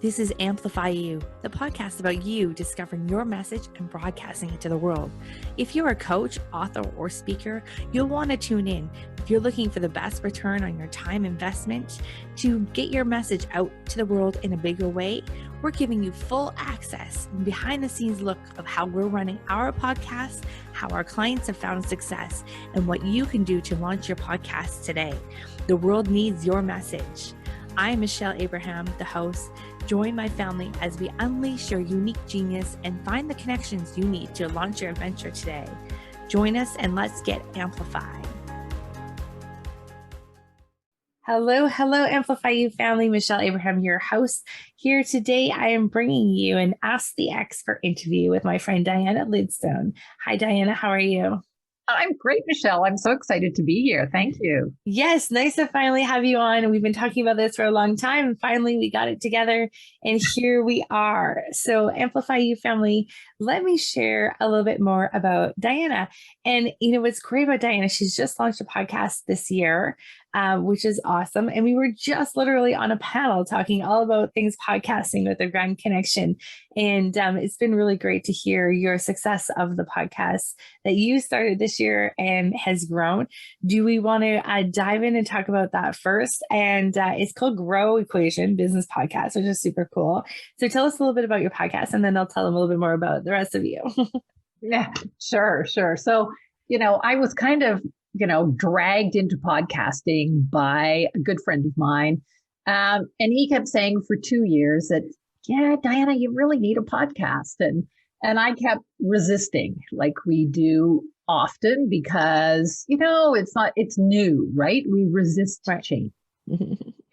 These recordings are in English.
This is Amplify You, the podcast about you discovering your message and broadcasting it to the world. If you're a coach, author, or speaker, you'll want to tune in. If you're looking for the best return on your time investment to get your message out to the world in a bigger way, we're giving you full access and behind the scenes look of how we're running our podcast, how our clients have found success, and what you can do to launch your podcast today. The world needs your message. I'm Michelle Abraham, the host. Join my family as we unleash your unique genius and find the connections you need to launch your adventure today. Join us and let's get amplified. Hello, Amplify You family. Michelle Abraham, your host. Here today, I am bringing you an Ask the Expert interview with my friend Diana Lidstone. Hi, Diana. How are you? I'm great, Michelle. I'm so excited to be here. Thank you. Yes, nice to finally have you on. We've been talking about this for a long time, and finally we got it together, and here we are. So Amplify You family, let me share a little bit more about Diana. And what's great about Diana, she's just launched a podcast this year, which is awesome. And we were just literally on a panel talking all about things podcasting with the Grand Connection. And it's been really great to hear your success of the podcast that you started this year and has grown. Do we want to dive in and talk about that first? And it's called Grow Equation Business Podcast, which is super cool. So tell us a little bit about your podcast, and then I'll tell them a little bit more about the rest of you. Yeah, sure. So, I was kind of, dragged into podcasting by a good friend of mine. And he kept saying for 2 years that, yeah, Diana, you really need a podcast. And I kept resisting like we do often because, it's new, right? We resist change.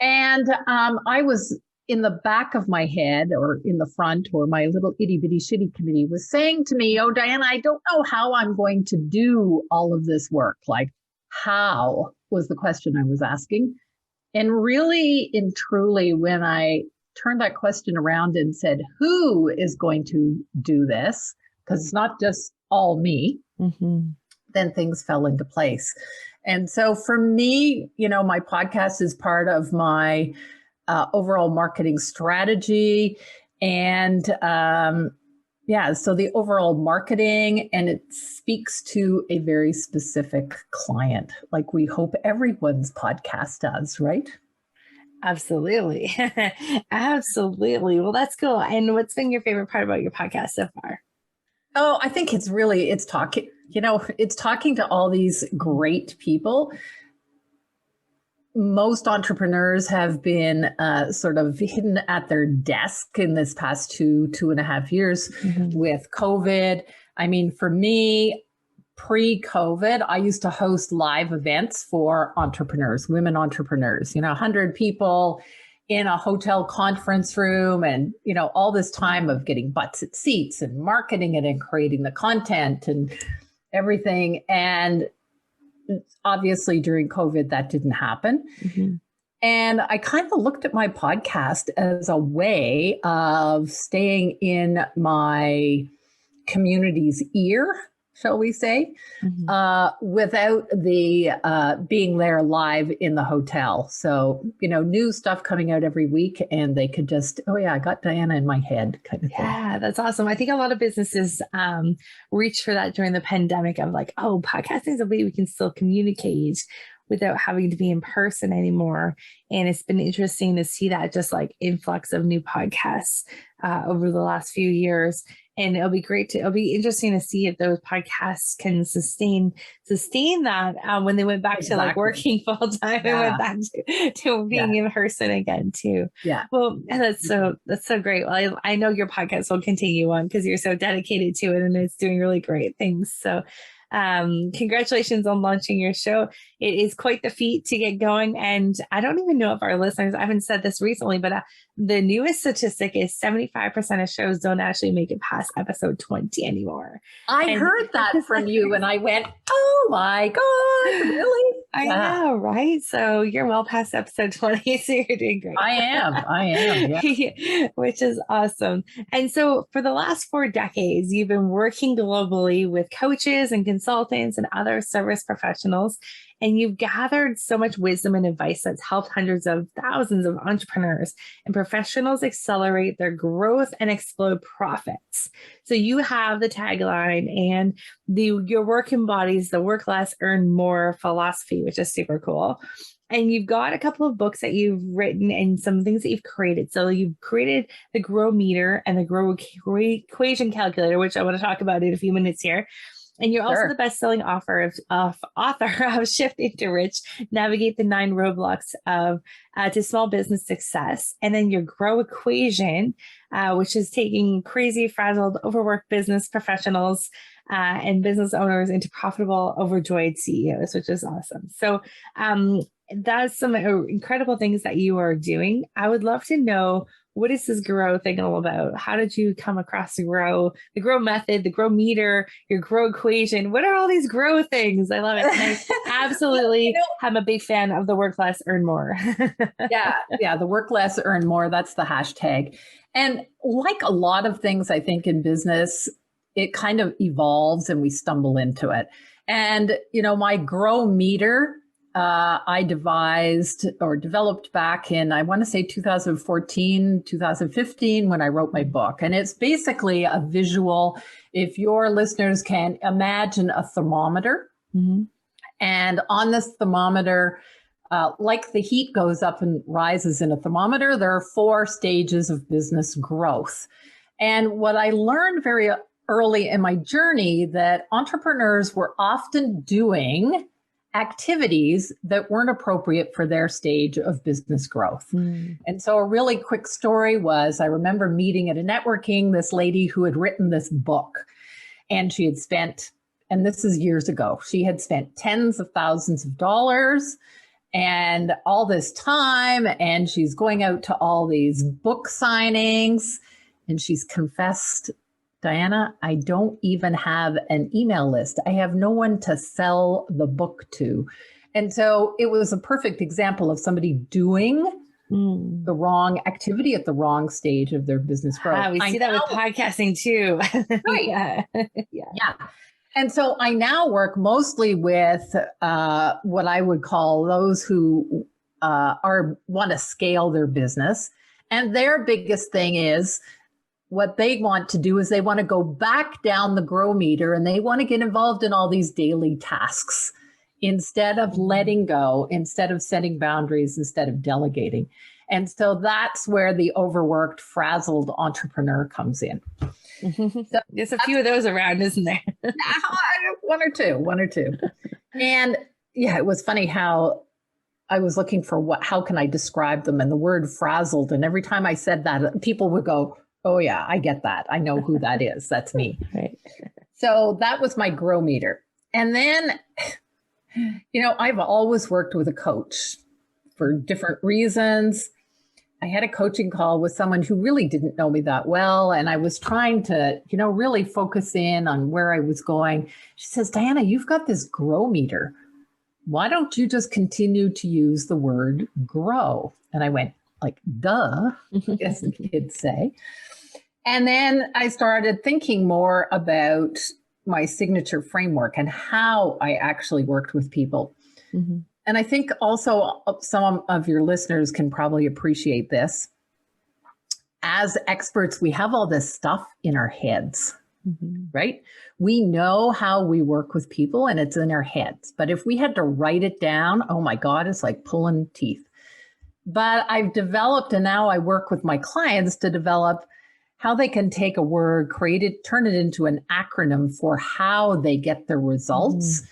And I was in the back of my head or in the front, or my little itty bitty shitty committee was saying to me, oh, Diana, I don't know how I'm going to do all of this work. Like, how was the question I was asking. And really and truly, when I turned that question around and said, who is going to do this? Because it's not just all me, then things fell into place. And so for me, my podcast is part of my overall marketing strategy. And so the overall marketing, and it speaks to a very specific client, like we hope everyone's podcast does, right? Absolutely. Absolutely. Well, that's cool. And what's been your favorite part about your podcast so far? Oh, I think it's talking, it's talking to all these great people. Most entrepreneurs have been sort of hidden at their desk in this past 2.5 years with COVID. I mean, for me, pre-COVID, I used to host live events for entrepreneurs, women entrepreneurs, 100 people in a hotel conference room, and, all this time of getting butts at seats and marketing it and creating the content and everything. And obviously during COVID, that didn't happen. And I kind of looked at my podcast as a way of staying in my community's ear, shall we say, without the being there live in the hotel. So, new stuff coming out every week, and they could just, oh yeah, I got Diana in my head kind of thing. Yeah, that's awesome. I think a lot of businesses reached for that during the pandemic of like, oh, podcasting is a way we can still communicate without having to be in person anymore. And it's been interesting to see that just like influx of new podcasts over the last few years. And it'll be interesting to see if those podcasts can sustain that when they went back to like working full time and went back to being in person again too. Yeah. Well, that's so great. Well, I know your podcast will continue on because you're so dedicated to it and it's doing really great things. So congratulations on launching your show. It is quite the feat to get going. And I don't even know if our listeners, I haven't said this recently, but the newest statistic is 75% of shows don't actually make it past episode 20 anymore. I heard that from you and I went, oh my God, really? I Yeah, know, right? So you're well past episode 20, so you're doing great. I am. I am. Yeah. Which is awesome. And so for the last 4 decades, you've been working globally with coaches and consultants and other service professionals. And you've gathered so much wisdom and advice that's helped hundreds of thousands of entrepreneurs and professionals accelerate their growth and explode profits. So you have the tagline, and your work embodies the work less, earn more philosophy, which is super cool. And you've got a couple of books that you've written and some things that you've created. So you've created the Grow Meter and the Grow Equation Calculator, which I want to talk about in a few minutes here. And you're also the best-selling author of Shift into Rich, Navigate the 9 Roadblocks to Small Business Success. And then your Grow Equation, which is taking crazy, frazzled, overworked business professionals and business owners into profitable, overjoyed CEOs, which is awesome. So that's some incredible things that you are doing. I would love to know, what is this grow thing all about? How did you come across the grow method, the grow meter, your grow equation? What are all these grow things? I love it. And I absolutely am a big fan of the work less, earn more. Yeah. The work less, earn more. That's the hashtag. And like a lot of things, I think in business, it kind of evolves and we stumble into it. And, my grow meter, I devised or developed back in, I want to say 2014, 2015, when I wrote my book. And it's basically a visual, if your listeners can imagine a thermometer. Mm-hmm. And on this thermometer, like the heat goes up and rises in a thermometer, there are 4 stages of business growth. And what I learned very early in my journey, that entrepreneurs were often doing activities that weren't appropriate for their stage of business growth. And so a really quick story was, I remember meeting at a networking this lady who had written this book, and she had spent, and this is years ago, she had spent tens of thousands of dollars and all this time, and she's going out to all these book signings, and she's confessed, Diana, I don't even have an email list. I have no one to sell the book to. And so it was a perfect example of somebody doing the wrong activity at the wrong stage of their business growth. We see that with podcasting too. Right. Yeah. And so I now work mostly with what I would call those who want to scale their business. And their biggest thing is, what they want to do is they want to go back down the grow meter and they want to get involved in all these daily tasks instead of letting go, instead of setting boundaries, instead of delegating. And so that's where the overworked, frazzled entrepreneur comes in. So there's a few of those around, isn't there? One or two. And yeah, it was funny how I was looking for how can I describe them, and the word frazzled. And every time I said that, people would go, oh yeah, I get that. I know who that is. That's me. Right. So that was my grow meter. And then, I've always worked with a coach for different reasons. I had a coaching call with someone who really didn't know me that well. And I was trying to, really focus in on where I was going. She says, Diana, you've got this grow meter. Why don't you just continue to use the word grow? And I went, like, duh, I guess the kids say. And then I started thinking more about my signature framework and how I actually worked with people. Mm-hmm. And I think also some of your listeners can probably appreciate this. As experts, we have all this stuff in our heads, right? We know how we work with people and it's in our heads. But if we had to write it down, oh my God, it's like pulling teeth. But I've developed, and now I work with my clients to develop how they can take a word, create it, turn it into an acronym for how they get their results.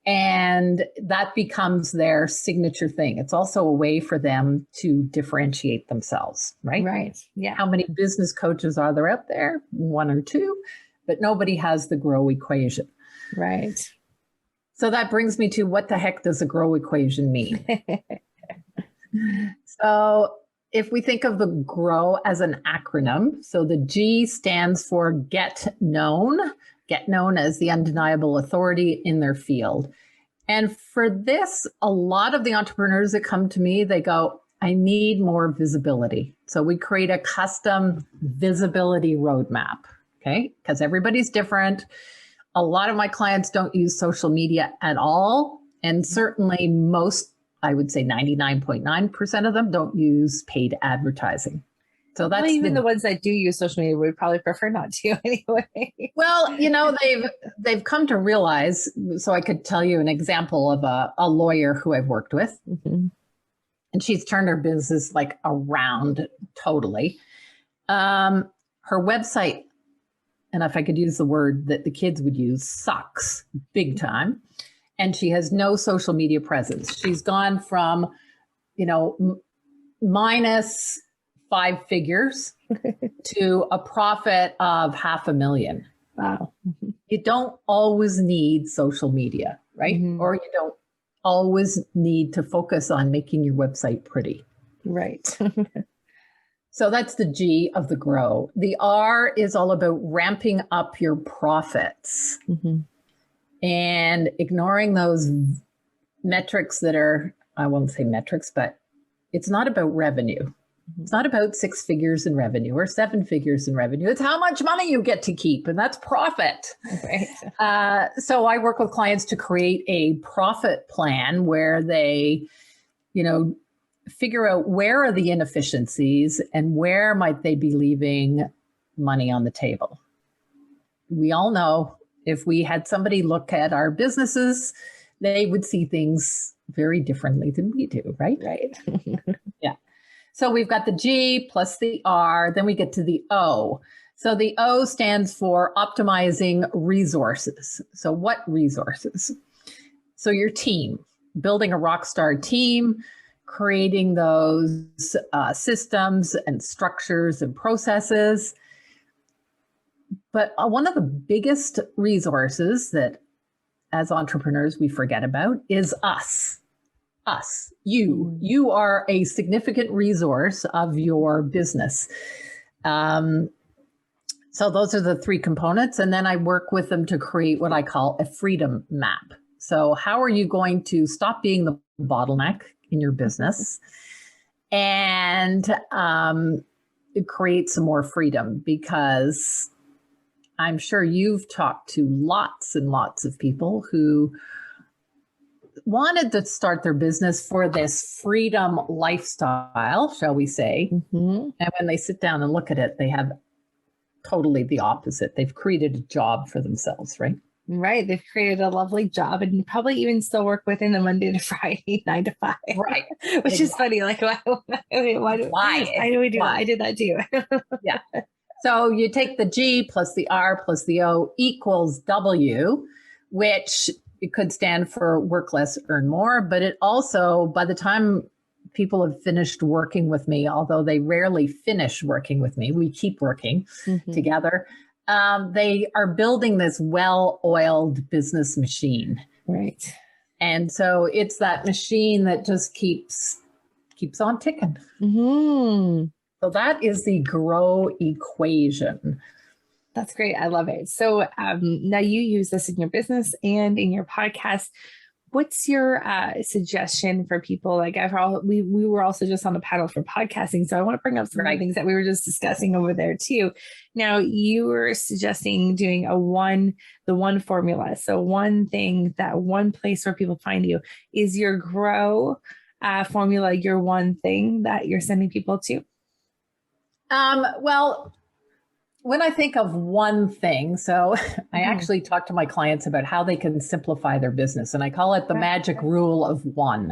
And that becomes their signature thing. It's also a way for them to differentiate themselves, right? Right. Yeah. How many business coaches are there out there? 1 or 2, but nobody has the grow equation. Right. So that brings me to, what the heck does a grow equation mean? So if we think of the GROW as an acronym, so the G stands for get known as the undeniable authority in their field. And for this, a lot of the entrepreneurs that come to me, they go, I need more visibility. So we create a custom visibility roadmap, okay? Because everybody's different. A lot of my clients don't use social media at all. And certainly most, I would say 99.9% of them don't use paid advertising. So that's even the ones that do use social media would probably prefer not to anyway. Well, they've come to realize, so I could tell you an example of a lawyer who I've worked with. Mm-hmm. And she's turned her business like around totally. Her website, and if I could use the word that the kids would use, sucks big time. And she has no social media presence. She's gone from, minus 5 figures to a profit of $500,000. Wow. You don't always need social media, right? Mm-hmm. Or you don't always need to focus on making your website pretty. Right. So that's the G of the grow. The R is all about ramping up your profits and ignoring those metrics that are, I won't say metrics, but it's not about revenue. It's not about 6 figures in revenue or 7 figures in revenue. It's how much money you get to keep, and that's profit. Right. So I work with clients to create a profit plan where they, figure out where are the inefficiencies and where might they be leaving money on the table. We all know if we had somebody look at our businesses, they would see things very differently than we do, right? Right. Yeah. So we've got the G plus the R, then we get to the O. So the O stands for optimizing resources. So what resources? So your team, building a rock star team, creating those systems and structures and processes. But one of the biggest resources that as entrepreneurs we forget about is us. Us, you are a significant resource of your business. So those are the 3 components. And then I work with them to create what I call a freedom map. So how are you going to stop being the bottleneck in your business and create some more freedom? Because I'm sure you've talked to lots and lots of people who wanted to start their business for this freedom lifestyle, shall we say. Mm-hmm. And when they sit down and look at it, they have totally the opposite. They've created a job for themselves, right? Right. They've created a lovely job and probably even still work within the Monday to Friday, 9 to 5. Right. Which is funny. Like, why do we do that? I did that too. Yeah. So you take the G plus the R plus the O equals W, which it could stand for work less, earn more. But it also, by the time people have finished working with me, although they rarely finish working with me, we keep working together. They are building this well-oiled business machine. Right. And so it's that machine that just keeps on ticking. Mm-hmm. So that is the GROW equation. That's great. I love it. So now you use this in your business and in your podcast. What's your suggestion for people? Like we were also just on a panel for podcasting. So I want to bring up some of the things that we were just discussing over there too. Now you were suggesting doing the one formula. So one thing, that one place where people find you is your GROW formula, your one thing that you're sending people to. Well, when I think of one thing, so I actually talk to my clients about how they can simplify their business, and I call it the magic rule of 1.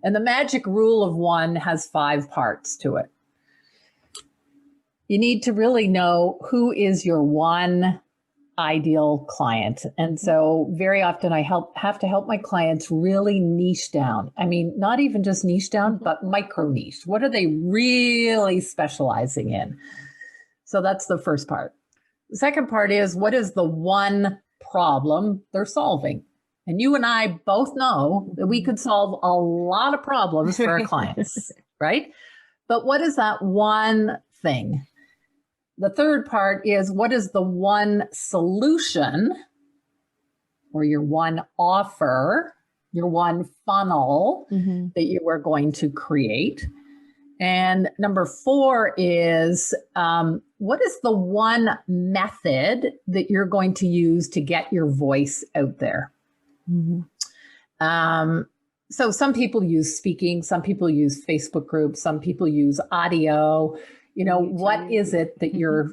And the magic rule of 1 has 5 parts to it. You need to really know who is your one ideal client. And so very often I have to help my clients really niche down. I mean, not even just niche down, but micro niche. What are they really specializing in? So that's the first part. The second part is, what is the one problem they're solving? And you and I both know that we could solve a lot of problems for our clients, right? But what is that one thing? The third part is, what is the one solution or your one offer your one funnel Mm-hmm. that you are going to create. And number 4 is what is the one method that you're going to use to get your voice out there? Mm-hmm. So some people use speaking, some people use Facebook groups, some people use audio. You know, what is it that you're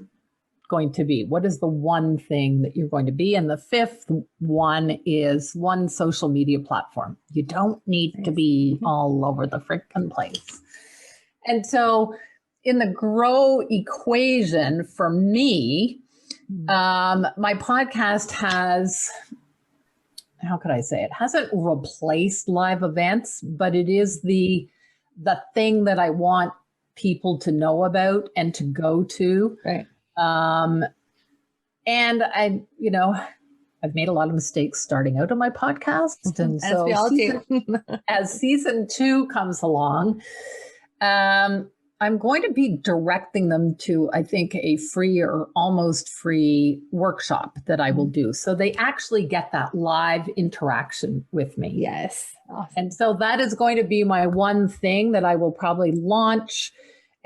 going to be? What is the one thing that you're going to be? And the 5th one is one social media platform. You don't need to be all over the frickin' place. And so in the grow equation for me, my podcast has, how could I say it? Hasn't replaced live events, but it is the thing that I want people to know about and to go to. Right. And I've made a lot of mistakes starting out on my podcast. And As so we all do. as season 2 comes along, I'm going to be directing them to, I think, a free or almost free workshop that I will do. So they actually get that live interaction with me. Yes. Awesome. And so that is going to be my one thing that I will probably launch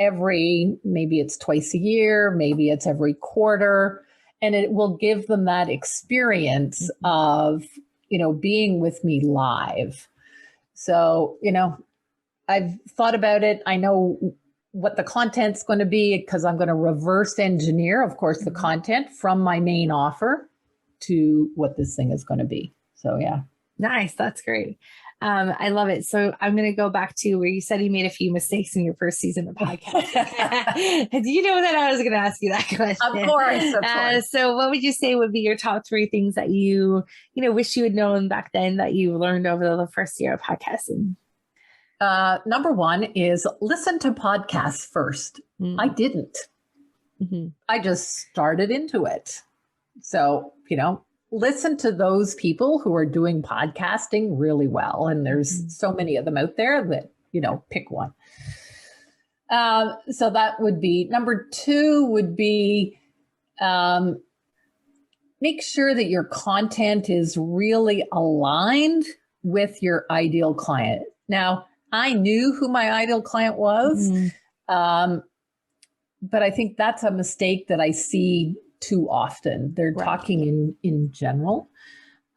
maybe it's twice a year, maybe it's every quarter. And it will give them that experience of, being with me live. So, I've thought about it. I know what the content's going to be because I'm going to reverse engineer, of course, the content from my main offer to what this thing is going to be. So, yeah. Nice. That's great. I love it. So I'm going to go back to where you said you made a few mistakes in your first season of podcast. Do you know that I was going to ask you that question? Of course. So what would you say would be your top 3 things that you wish you had known back then that you learned over the first year of podcasting? Number 1 is listen to podcasts first. I didn't. Mm-hmm. I just started into it. So, listen to those people who are doing podcasting really well. And there's so many of them out there that, pick one. So that would be number 2 would be make sure that your content is really aligned with your ideal client. Now, I knew who my ideal client was, but I think that's a mistake that I see too often. They're talking in general.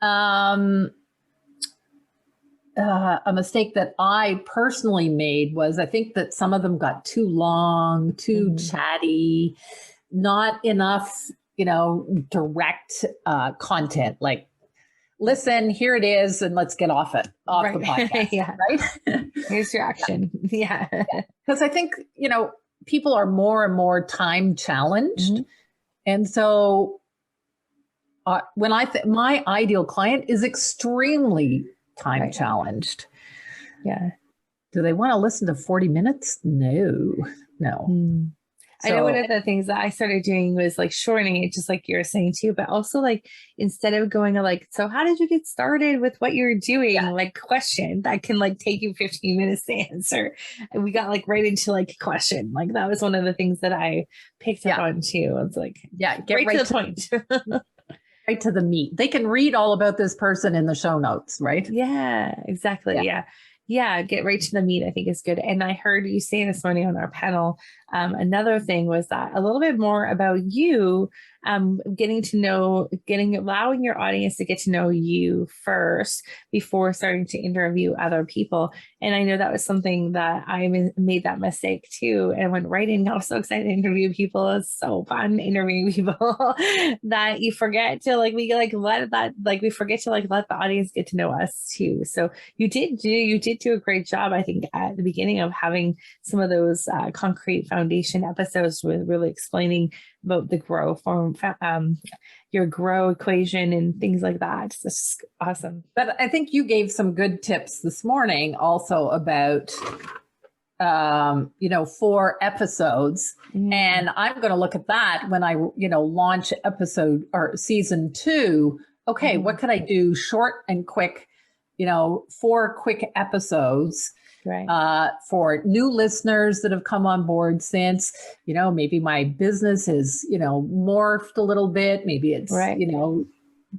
A mistake that I personally made was I think that some of them got too long, too chatty, not enough, direct content. Like, listen, here it is, and let's get off the podcast. Right? Here's your action. Yeah. Because I think, people are more and more time challenged. And so when my ideal client is extremely time challenged. Yeah. Do they want to listen to 40 minutes? No. I know one of the things that I started doing was like shortening it, just like you were saying too, but also like instead of going to like, so how did you get started with what you're doing? Like question that can like take you 15 minutes to answer. And we got like right into like a question. Like that was one of the things that I picked up on too. It's like, get right to the point. Right to the meat. They can read all about this person in the show notes, right? Yeah, exactly. Yeah. Get right to the meat, I think is good. And I heard you say this morning on our panel, another thing was that a little bit more about you, allowing your audience to get to know you first before starting to interview other people. And I know that was something that I made that mistake too. And went right in. I was so excited to interview people. It's so fun interviewing people that you forget to we forget to let the audience get to know us too. So you did do a great job, I think, at the beginning of having some of those concrete foundation episodes with really explaining about the grow form, your grow equation and things like that. It's just awesome. But I think you gave some good tips this morning also about, 4 episodes. And I'm going to look at that when I, launch episode or season 2. Okay, what could I do short and quick, 4 quick episodes. Right. For new listeners that have come on board since, maybe my business is, morphed a little bit, maybe it's,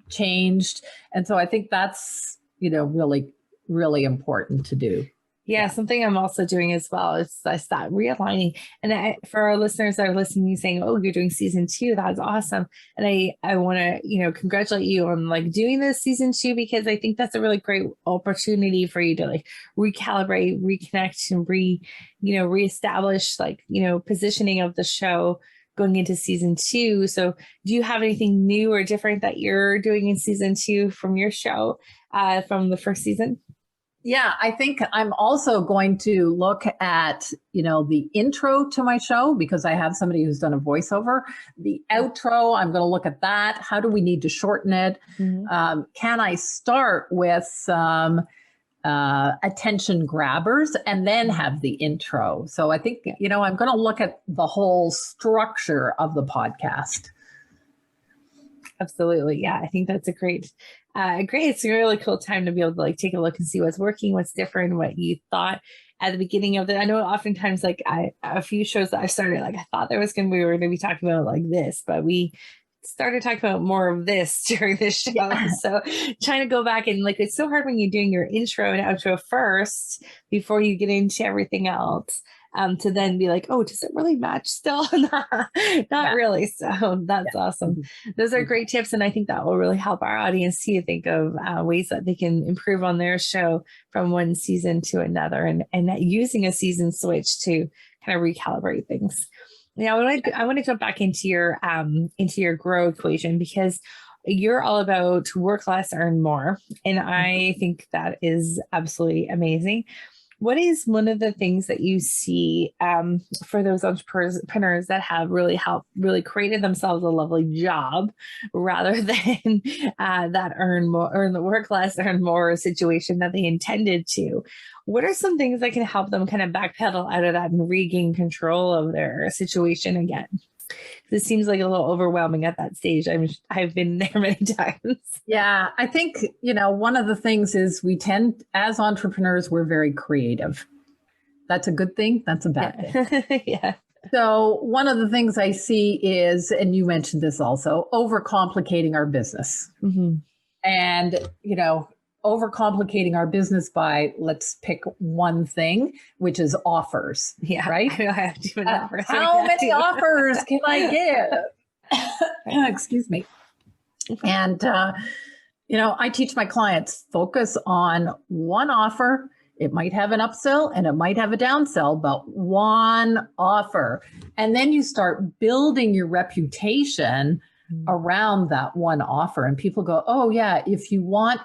changed. And so I think that's, really really important to do. Yeah, something I'm also doing as well is that realigning. And for our listeners that are listening, saying, "Oh, you're doing season 2, that's awesome!" And I want to congratulate you on like doing this season 2, because I think that's a really great opportunity for you to like recalibrate, reconnect, and reestablish positioning of the show going into season 2. So, do you have anything new or different that you're doing in season 2 from your show from the first season? Yeah, I think I'm also going to look at, the intro to my show, because I have somebody who's done a voiceover. The outro, I'm going to look at that. How do we need to shorten it? Mm-hmm. Can I start with some attention grabbers and then have the intro? So I think, I'm going to look at the whole structure of the podcast. Absolutely. Yeah, I think that's great. It's a really cool time to be able to like take a look and see what's working, what's different, what you thought at the beginning of it. I know oftentimes like a few shows that I started, like I thought we were going to be talking about like this, but we started talking about more of this during this show. Yeah. So trying to go back and like, it's so hard when you're doing your intro and outro first before you get into everything else. To then be like, oh, does it really match still? Not really. So that's awesome. Those are great tips. And I think that will really help our audience to think of ways that they can improve on their show from one season to another, and using a season switch to kind of recalibrate things. Now, I want to jump back into your grow equation, because you're all about work less, earn more. And I think that is absolutely amazing. What is one of the things that you see for those entrepreneurs that have really created themselves a lovely job rather than that earn the work less, earn more situation that they intended to? What are some things that can help them kind of backpedal out of that and regain control of their situation again? This seems like a little overwhelming at that stage. I've been there many times. Yeah, I think, one of the things is we tend, as entrepreneurs, we're very creative. That's a good thing. That's a bad thing. Yeah. So one of the things I see is, and you mentioned this also, overcomplicating our business. Mm-hmm. And, overcomplicating our business by, let's pick one thing, which is offers. Yeah. Right? I have to how many offers can I give? Excuse me. And, I teach my clients, focus on one offer. It might have an upsell and it might have a downsell, but one offer. And then you start building your reputation around that one offer. And people go, oh yeah, if you want,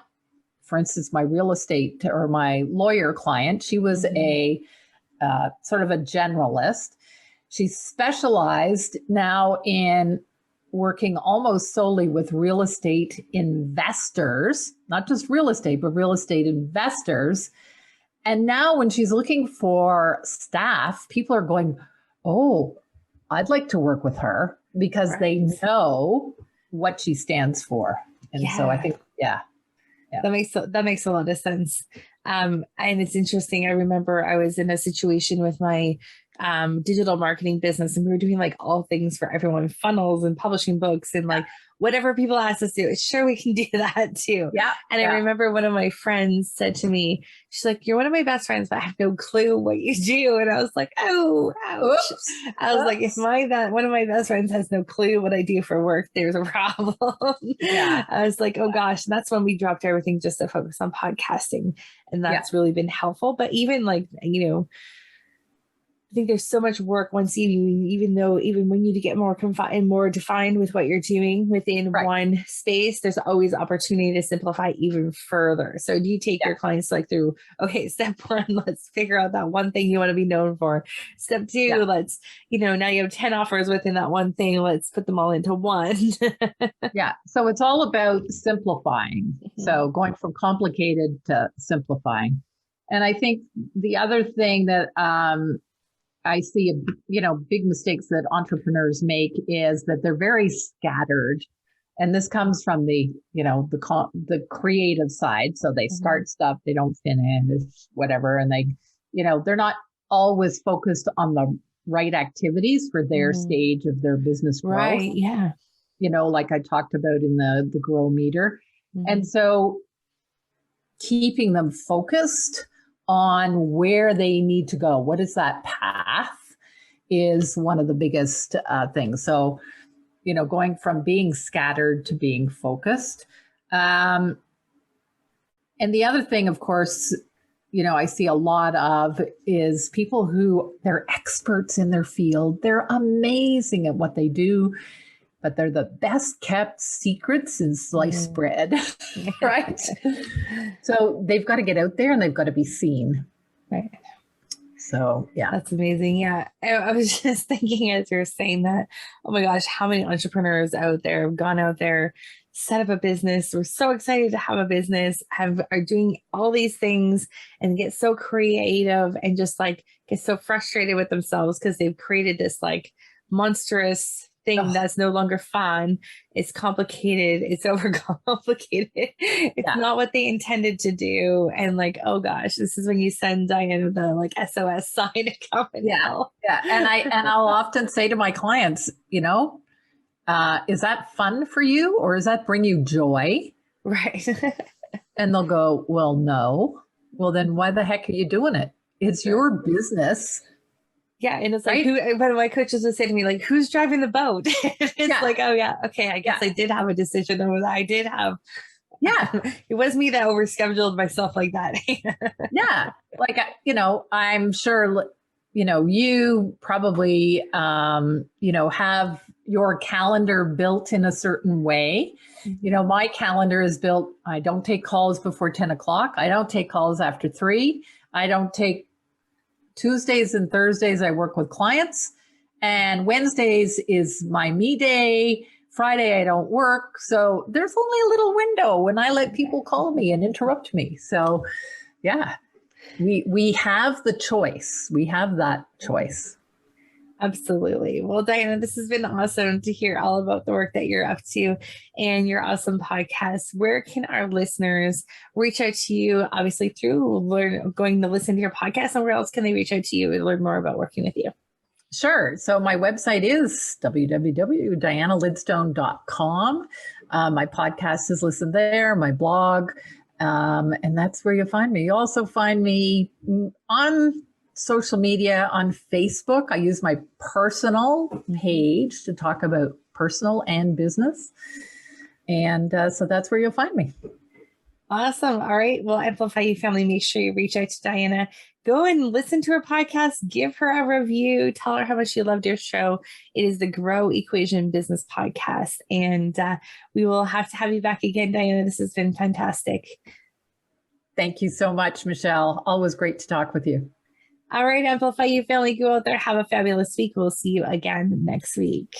for instance, my real estate or my lawyer client, she was a sort of a generalist. She's specialized now in working almost solely with real estate investors, not just real estate, but real estate investors. And now when she's looking for staff, people are going, oh, I'd like to work with her, because they know what she stands for. And so I think, yeah. That makes a lot of sense. And it's interesting. I remember I was in a situation with my digital marketing business, and we were doing like all things for everyone, funnels and publishing books and like whatever people asked us to do. Sure, we can do that too. Yeah. And I remember one of my friends said to me, she's like, you're one of my best friends, but I have no clue what you do. And I was like, oh, ouch. Oops. I was like, if one of my best friends has no clue what I do for work, there's a problem. Yeah. I was like, oh gosh. And that's when we dropped everything just to focus on podcasting. And that's really been helpful. But even like, I think there's so much work once even when you get more confined and more defined with what you're doing within one space, there's always opportunity to simplify even further. So do you take your clients like through, okay, step 1, let's figure out that one thing you want to be known for. Step 2, let's, now you have 10 offers within that one thing. Let's put them all into one. Yeah. So it's all about simplifying. Mm-hmm. So going from complicated to simplifying. And I think the other thing that, I see, big mistakes that entrepreneurs make is that they're very scattered. And this comes from the creative side. So they start stuff, they don't finish, whatever. And they're not always focused on the right activities for their stage of their business growth. Right. Yeah. Like I talked about in the grow meter. And so keeping them focused on where they need to go. What is that path is one of the biggest things. So, going from being scattered to being focused. And the other thing, of course, I see a lot of is people who they're experts in their field. They're amazing at what they do, but they're the best kept secrets in sliced bread, right? So they've got to get out there and they've got to be seen. Right. So, yeah. That's amazing. Yeah. I was just thinking as you're saying that, oh my gosh, how many entrepreneurs out there have gone out there, set up a business. We're so excited to have a business, are doing all these things and get so creative and just like get so frustrated with themselves because they've created this like monstrous thing that's no longer fun. It's complicated. It's overcomplicated. It's not what they intended to do. And like, oh gosh, this is when you send Diana the like SOS sign to come and help. Yeah. And I'll often say to my clients, is that fun for you or does that bring you joy? Right. And they'll go, well, no. Well, then why the heck are you doing it? It's your business. Yeah. And it's like, but my coaches would say to me, like, who's driving the boat? It's like, oh yeah. Okay. I guess I did have a decision. I did have. Yeah. It was me that overscheduled myself like that. Yeah. Like, I'm sure, you probably, have your calendar built in a certain way. My calendar is built. I don't take calls before 10 o'clock. I don't take calls after 3. I don't take Tuesdays and Thursdays. I work with clients, and Wednesdays is my me day. Friday, I don't work. So there's only a little window when I let people call me and interrupt me. So yeah, we have the choice. We have that choice. Absolutely. Well, Diana, this has been awesome to hear all about the work that you're up to and your awesome podcast. Where can our listeners reach out to you? Obviously through going to listen to your podcast, and where else can they reach out to you and learn more about working with you? Sure. So my website is www.dianalidstone.com. My podcast is listed there, my blog, and that's where you'll find me. You also find me on social media on Facebook. I use my personal page to talk about personal and business. And so that's where you'll find me. Awesome. All right. Well, Amplify You family, make sure you reach out to Diana. Go and listen to her podcast, give her a review, tell her how much you loved your show. It is the Grow Equation Business Podcast. And we will have to have you back again, Diana. This has been fantastic. Thank you so much, Michelle. Always great to talk with you. All right, Amplify You family, go out there. Have a fabulous week. We'll see you again next week.